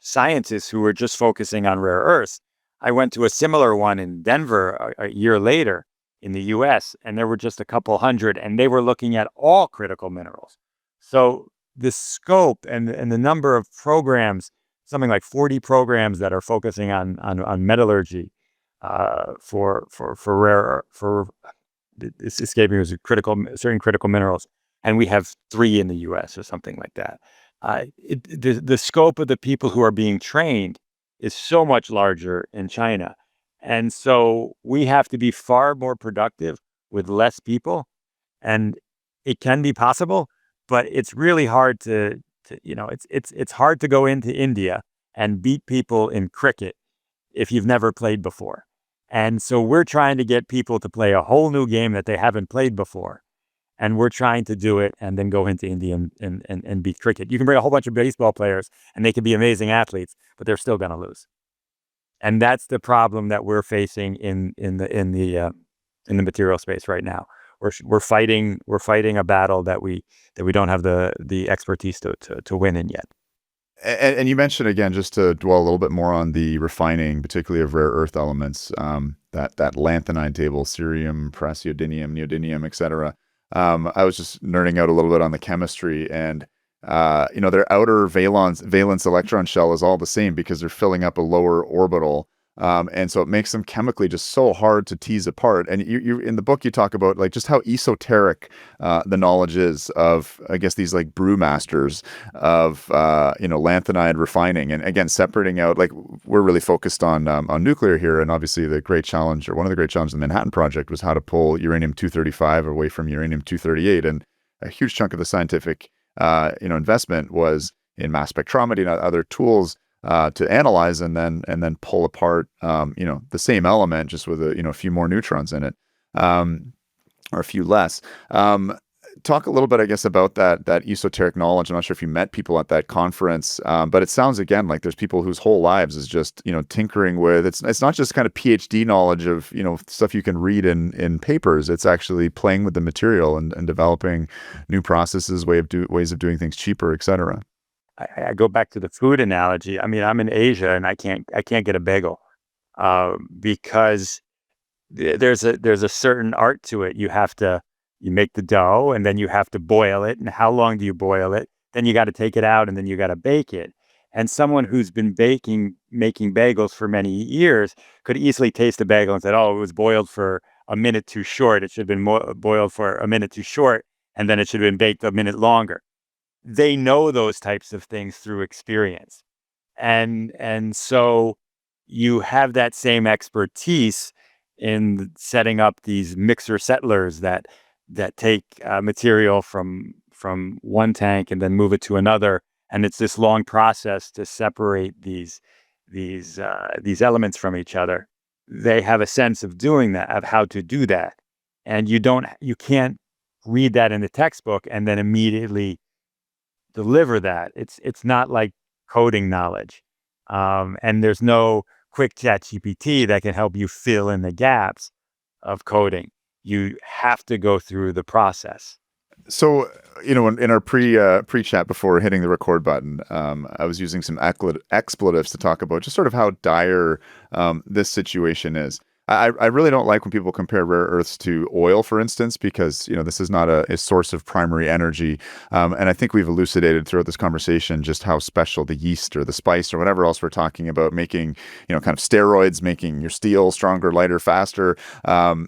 scientists who were just focusing on rare earths. I went to a similar one in Denver a year later in the US, and there were just a couple hundred, and they were looking at all critical minerals. So the scope and the number of programs, something like 40 programs that are focusing on metallurgy, for rare for it's escaping, was certain critical minerals, and we have 3 in the US or something like that. The scope of the people who are being trained is so much larger in China, and so we have to be far more productive with less people, and it can be possible, but it's really hard it's hard to go into India and beat people in cricket if you've never played before. And so we're trying to get people to play a whole new game that they haven't played before. And we're trying to do it and then go into India and beat cricket. You can bring a whole bunch of baseball players and they can be amazing athletes, but they're still going to lose. And that's the problem that we're facing in the material space right now. We're fighting a battle that we don't have the expertise to win in yet. And you mentioned again, just to dwell a little bit more on the refining, particularly of rare earth elements, that lanthanide table, cerium, praseodymium, neodymium, etc. I was just nerding out a little bit on the chemistry, and their outer valence electron shell is all the same because they're filling up a lower orbital. And so it makes them chemically just so hard to tease apart. And you in the book you talk about like just how esoteric the knowledge is of, I guess, these like brewmasters of lanthanide refining, and again separating out, like, we're really focused on nuclear here, and obviously the great challenge, or one of the great challenges of the Manhattan Project, was how to pull uranium 235 away from uranium 238, and a huge chunk of the scientific investment was in mass spectrometry and other tools to analyze and then pull apart the same element just with a few more neutrons in it, or a few less. Talk a little bit, I guess, about that esoteric knowledge. I'm not sure if you met people at that conference, but it sounds again like there's people whose whole lives is just tinkering with. It's not just kind of PhD knowledge of stuff you can read in papers. It's actually playing with the material and developing new processes, ways of doing things cheaper, etc. I go back to the food analogy. I mean, I'm in Asia and I can't get a bagel because there's a certain art to it. You make the dough and then you have to boil it. And how long do you boil it? Then you got to take it out and then you got to bake it. And someone who's been making bagels for many years could easily taste a bagel and said, "Oh, it was boiled for a minute too short. It should have been boiled for a minute too short, and then it should have been baked a minute longer." They know those types of things through experience. And so you have that same expertise in setting up these mixer settlers that take material from one tank and then move it to another, and it's this long process to separate these elements from each other. They have a sense of doing that, of how to do that, and you can't read that in the textbook and then immediately deliver that. It's not like coding knowledge. And there's no quick chat GPT that can help you fill in the gaps of coding. You have to go through the process. So, in our pre chat before hitting the record button, I was using some expletives to talk about just sort of how dire this situation is. I really don't like when people compare rare earths to oil, for instance, because this is not a source of primary energy, and I think we've elucidated throughout this conversation just how special the yeast or the spice or whatever else we're talking about, making kind of steroids, making your steel stronger, lighter, faster,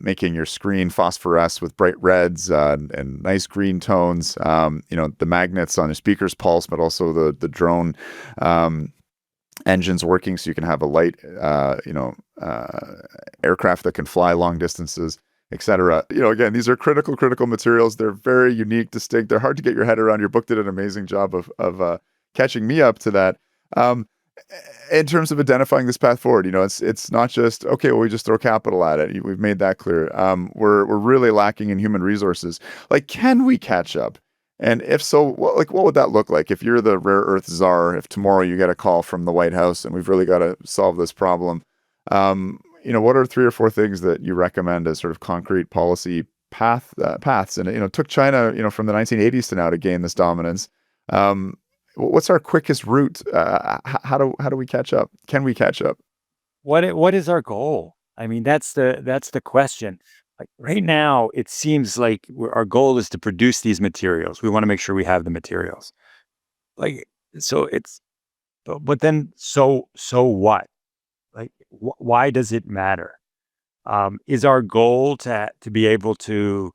making your screen phosphoresce with bright reds and nice green tones. The magnets on your speakers pulse, but also the drone engines working so you can have a light, aircraft that can fly long distances, etc. Again, these are critical materials. They're very unique, distinct. They're hard to get your head around. Your book did an amazing job of catching me up to that. Um, in terms of identifying this path forward, it's not just okay. Well, we just throw capital at it. We've made that clear. We're really lacking in human resources. Like, can we catch up? And if so, what would that look like if you're the rare earth czar? If tomorrow you get a call from the White House and we've really got to solve this problem, what are 3 or 4 things that you recommend as sort of concrete policy paths? And it took China, from the 1980s to now to gain this dominance. What's our quickest route? How do we catch up? Can we catch up? What is our goal? I mean, that's the question. Like right now, it seems like our goal is to produce these materials. We want to make sure we have the materials. Like so, but then so what? Like why does it matter? Is our goal to be able to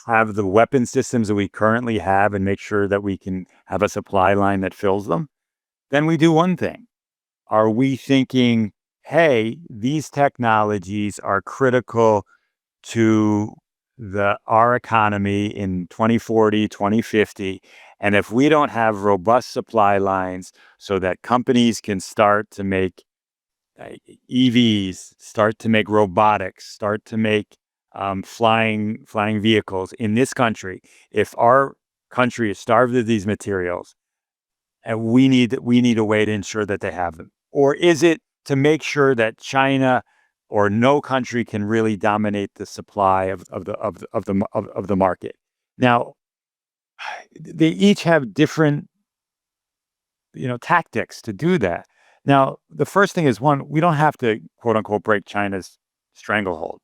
have the weapon systems that we currently have and make sure that we can have a supply line that fills them? Then we do one thing. Are we thinking, hey, these technologies are critical to our economy in 2040, 2050, and if we don't have robust supply lines so that companies can start to make uh, EVs, start to make robotics, start to make flying vehicles in this country, if our country is starved of these materials, and we need a way to ensure that they have them? Or is it to make sure that China or no country can really dominate the supply of the market? Now, they each have different, tactics to do that. Now, the first thing is, one, we don't have to quote unquote break China's stranglehold.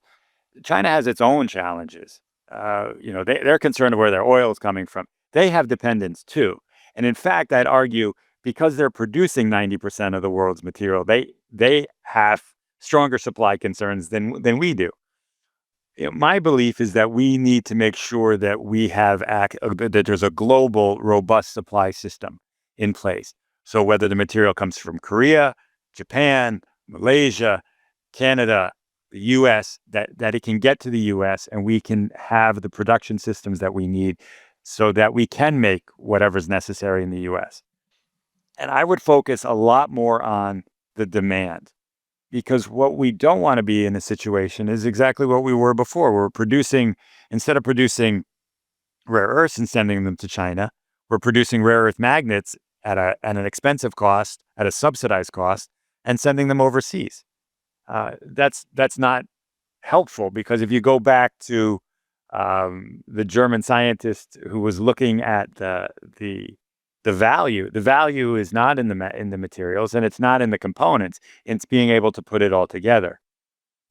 China has its own challenges. They're concerned where their oil is coming from. They have dependence too. And in fact, I'd argue, because they're producing 90% of the world's material, they have stronger supply concerns than we do. My belief is that we need to make sure that we have that there's a global, robust supply system in place. So whether the material comes from Korea, Japan, Malaysia, Canada, the U.S., that it can get to the U.S. and we can have the production systems that we need so that we can make whatever's necessary in the U.S. And I would focus a lot more on the demand, because what we don't want to be in a situation is exactly what we were before. Instead of producing rare earths and sending them to China, we're producing rare earth magnets at an expensive cost, at a subsidized cost, and sending them overseas. That's not helpful, because if you go back to the German scientist who was looking at the value is not in the materials, and it's not in the components. It's being able to put it all together.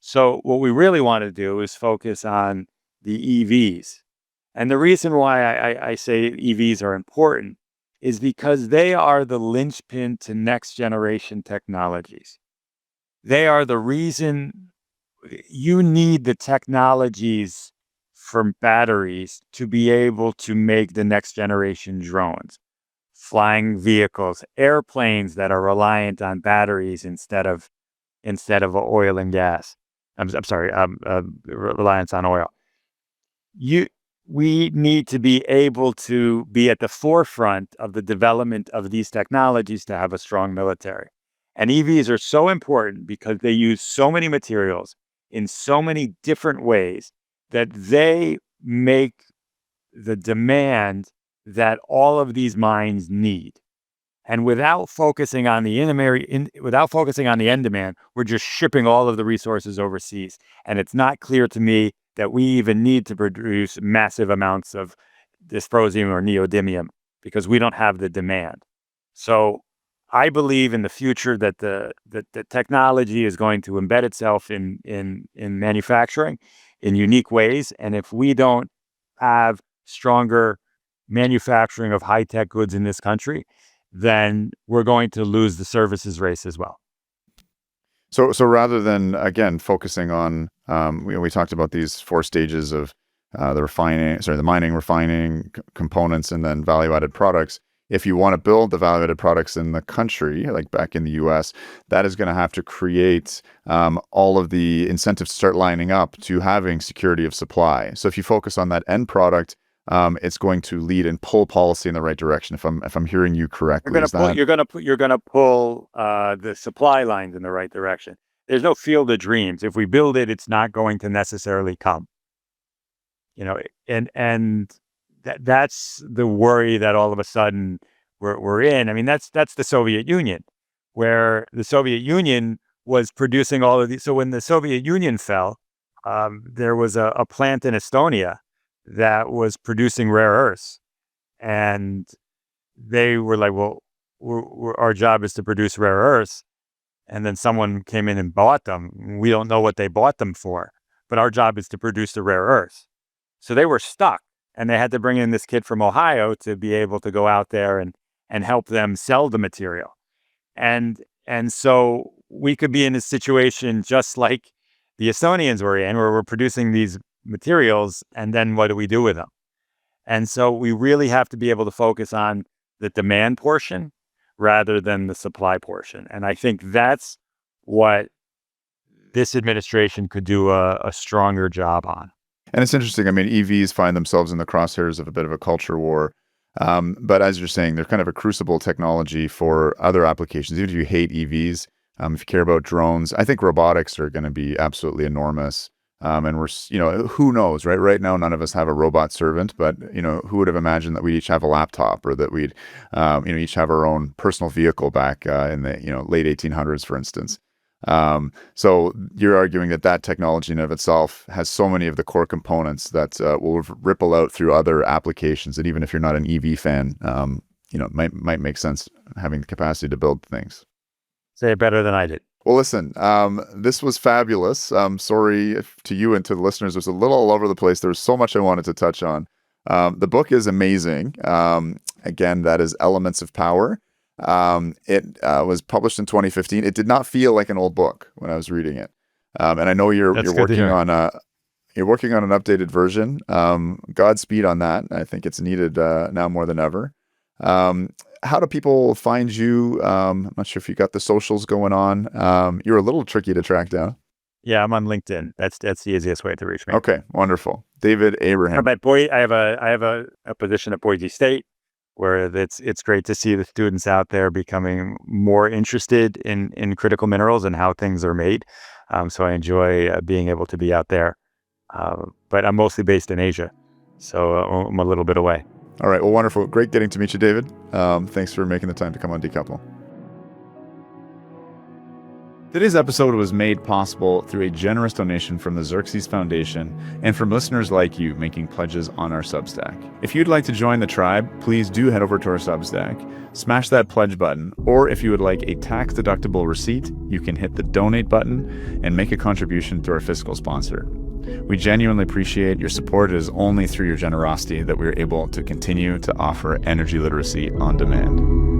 So what we really want to do is focus on the EVs. And the reason why I say EVs are important is because they are the linchpin to next generation technologies. They are the reason you need the technologies from batteries to be able to make the next generation drones, flying vehicles, airplanes that are reliant on batteries instead of oil and gas. I'm sorry, reliance on oil. We need to be able to be at the forefront of the development of these technologies to have a strong military. And EVs are so important because they use so many materials in so many different ways that they make the demand that all of these mines need. And without focusing on the end demand, we're just shipping all of the resources overseas. And it's not clear to me that we even need to produce massive amounts of dysprosium or neodymium, because we don't have the demand. So I believe in the future that the technology is going to embed itself in manufacturing in unique ways. And if we don't have stronger manufacturing of high-tech goods in this country, then we're going to lose the services race as well. So rather than, again, focusing on, we talked about these four stages of the mining, refining, components, and then value-added products. If you want to build the value-added products in the country, like back in the U.S., that is going to have to create all of the incentives to start lining up to having security of supply. So if you focus on that end product, it's going to lead and pull policy in the right direction. If I'm hearing you correctly, You're going to pull the supply lines in the right direction. There's no field of dreams. If we build it, it's not going to necessarily come. And that's the worry that all of a sudden we're in. I mean, that's the Soviet Union, where the Soviet Union was producing all of these. So when the Soviet Union fell, there was a plant in Estonia that was producing rare earths, and they were like, well, our job is to produce rare earths. And then someone came in and bought them. We don't know what they bought them for, but our job is to produce the rare earths. So they were stuck, and they had to bring in this kid from Ohio to be able to go out there and help them sell the material. And so we could be in a situation just like the Estonians were in, where we're producing these materials, and then what do we do with them? And so we really have to be able to focus on the demand portion rather than the supply portion. And I think that's what this administration could do a stronger job on. and it's interesting. I mean, EVs find themselves in the crosshairs of a bit of a culture war. But as you're saying, they're kind of a crucible technology for other applications. Even if you hate EVs, if you care about drones, I think robotics are going to be absolutely enormous. And who knows, right? Right now, none of us have a robot servant, but who would have imagined that we'd each have a laptop, or that we'd, each have our own personal vehicle back in the late 1800s, for instance. So you're arguing that technology in and of itself has so many of the core components that will ripple out through other applications. That even if you're not an EV fan, it might make sense having the capacity to build things. Say it better than I did. Well, listen, this was fabulous. Sorry to you and to the listeners. It was a little all over the place. There was so much I wanted to touch on. The book is amazing. Again, that is Elements of Power. It was published in 2015. It did not feel like an old book when I was reading it. And I know you're working on an updated version. Godspeed on that. I think it's needed now more than ever. How do people find you? I'm not sure if you got the socials going on. You're a little tricky to track down. Yeah, I'm on LinkedIn. That's the easiest way to reach me. Okay, wonderful. David Abraham. But I have a position at Boise State where it's great to see the students out there becoming more interested in critical minerals and how things are made. So I enjoy being able to be out there. But I'm mostly based in Asia, so I'm a little bit away. All right. Well, wonderful. Great getting to meet you, David. Thanks for making the time to come on Decouple. Today's episode was made possible through a generous donation from the Xerxes Foundation and from listeners like you making pledges on our Substack. If you'd like to join the tribe, please do head over to our Substack, smash that pledge button, or if you would like a tax-deductible receipt, you can hit the donate button and make a contribution to our fiscal sponsor. We genuinely appreciate your support. It is only through your generosity that we are able to continue to offer energy literacy on demand.